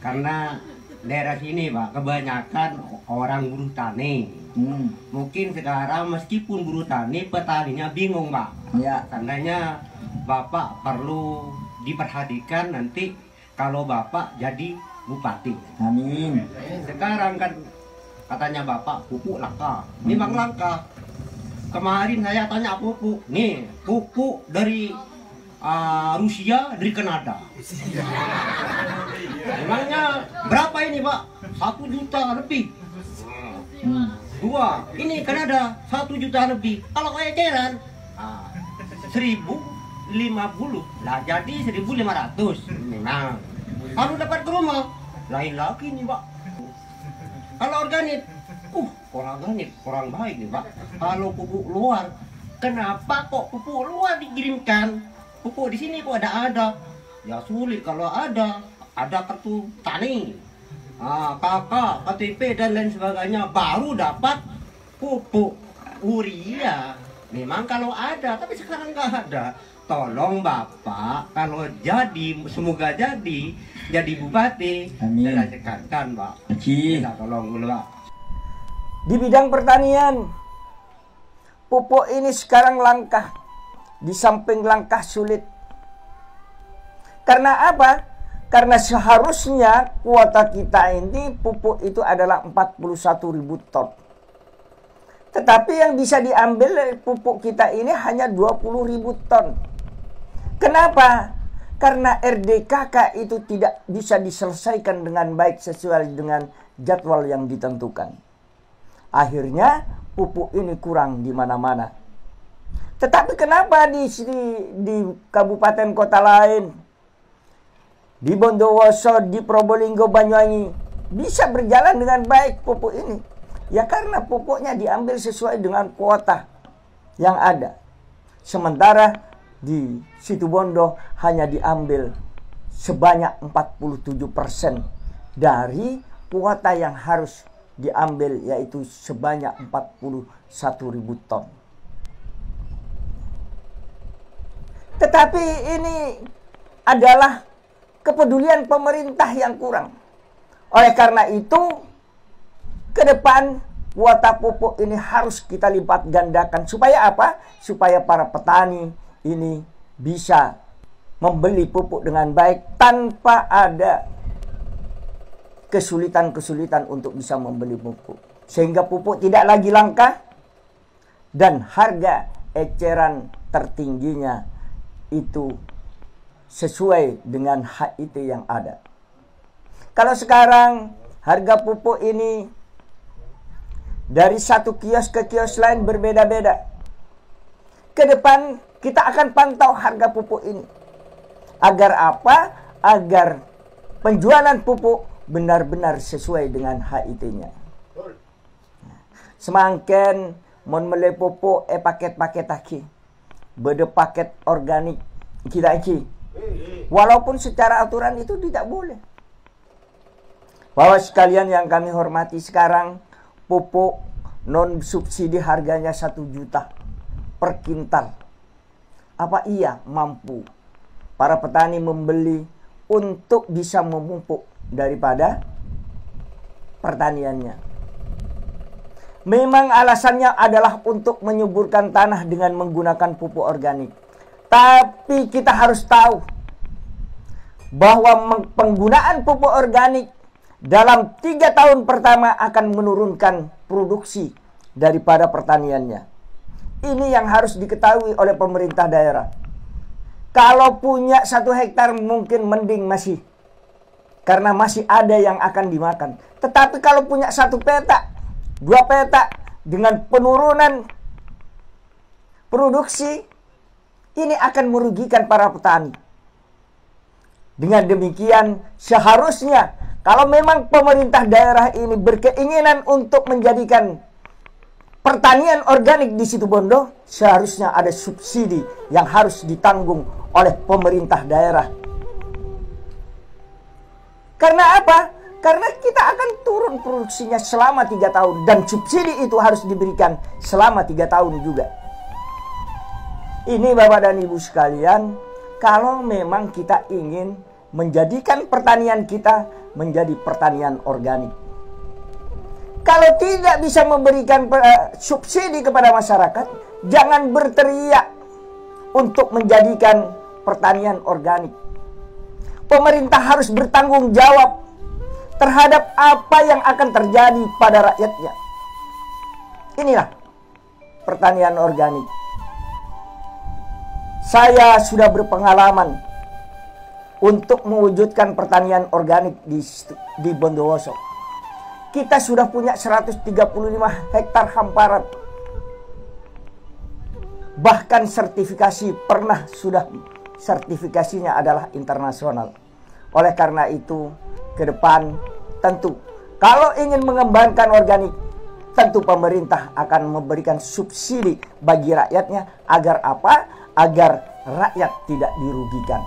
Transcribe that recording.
karena daerah sini Pak kebanyakan orang buruh tani. Mungkin sekarang meskipun buruh tani, petaninya bingung Pak. Ya. Tandanya Bapak perlu diperhatikan nanti kalau Bapak jadi bupati. Amin. Sekarang kan katanya Bapak pupuk langka. Memang langka. Kemarin saya tanya pupuk. Nih, pupuk dari Rusia, dari Kanada. Emangnya berapa ini Pak? 1 juta lebih. Dua, ini Kanada 1 juta lebih. Kalau eceran 1050 lah, jadi 1500 memang. Kalau dapat ke rumah lain lagi nih Pak. Kalau organik, organik kurang baik nih Pak. Kalau pupuk luar, kenapa kok pupuk luar dikirimkan? Pupuk di sini kok ada? Ya sulit kalau ada kartu tani. KK, KTP dan lain sebagainya baru dapat pupuk urea. Memang kalau ada, tapi sekarang nggak ada. Tolong Bapak, kalau semoga jadi bupati, amin. Saya tekankan Pak. Kita tolong dulu Pak. Di bidang pertanian, pupuk ini sekarang langka. Di samping langka sulit. Karena apa? Karena seharusnya kuota kita ini pupuk itu adalah 41.000 ton. Tetapi yang bisa diambil dari pupuk kita ini hanya 20.000 ton. Kenapa? Karena RDKK itu tidak bisa diselesaikan dengan baik sesuai dengan jadwal yang ditentukan. Akhirnya pupuk ini kurang di mana-mana. Tetapi kenapa di kabupaten kota lain, di Bondowoso, di Probolinggo, Banyuwangi bisa berjalan dengan baik pupuk ini? Ya karena pupuknya diambil sesuai dengan kuota yang ada. Sementara di Situbondo hanya diambil sebanyak 47% dari kuota yang harus diambil, yaitu sebanyak 41.000 ton. Tetapi ini adalah kepedulian pemerintah yang kurang. Oleh karena itu, ke depan kuota pupuk ini harus kita lipat gandakan. Supaya apa? Supaya para petani ini bisa membeli pupuk dengan baik tanpa ada kesulitan-kesulitan untuk bisa membeli pupuk. Sehingga pupuk tidak lagi langka dan harga eceran tertingginya itu sesuai dengan HIT yang ada. Kalau sekarang harga pupuk ini dari satu kios ke kios lain berbeda-beda. Ke depan kita akan pantau harga pupuk ini. Agar apa? Agar penjualan pupuk benar-benar sesuai dengan HIT-nya. Semakin mon mele pupuk paket-paket aki. Bede paket organik kita iki. Walaupun secara aturan itu tidak boleh. Bapak sekalian yang kami hormati, sekarang pupuk non subsidi harganya 1 juta per kintal. Apa iya mampu para petani membeli untuk bisa memupuk daripada pertaniannya? Memang alasannya adalah untuk menyuburkan tanah dengan menggunakan pupuk organik. Tapi kita harus tahu bahwa penggunaan pupuk organik dalam 3 tahun pertama akan menurunkan produksi daripada pertaniannya. Ini yang harus diketahui oleh pemerintah daerah. Kalau punya 1 hektar mungkin mending masih, karena masih ada yang akan dimakan. Tetapi kalau punya 1 petak, 2 petak dengan penurunan produksi, ini akan merugikan para petani. Dengan demikian, seharusnya kalau memang pemerintah daerah ini berkeinginan untuk menjadikan pertanian organik di Situbondo, seharusnya ada subsidi yang harus ditanggung oleh pemerintah daerah. Karena apa? Karena kita akan turun produksinya selama 3 tahun. Dan subsidi itu harus diberikan selama 3 tahun juga. Ini Bapak dan Ibu sekalian, kalau memang kita ingin menjadikan pertanian kita menjadi pertanian organik. Kalau tidak bisa memberikan subsidi kepada masyarakat, jangan berteriak untuk menjadikan pertanian organik. Pemerintah harus bertanggung jawab terhadap apa yang akan terjadi pada rakyatnya. Inilah pertanian organik. Saya sudah berpengalaman untuk mewujudkan pertanian organik di Bondowoso. Kita sudah punya 135 hektar hamparan. Bahkan sertifikasinya adalah internasional. Oleh karena itu, ke depan tentu kalau ingin mengembangkan organik, tentu pemerintah akan memberikan subsidi bagi rakyatnya agar apa? Agar rakyat tidak dirugikan.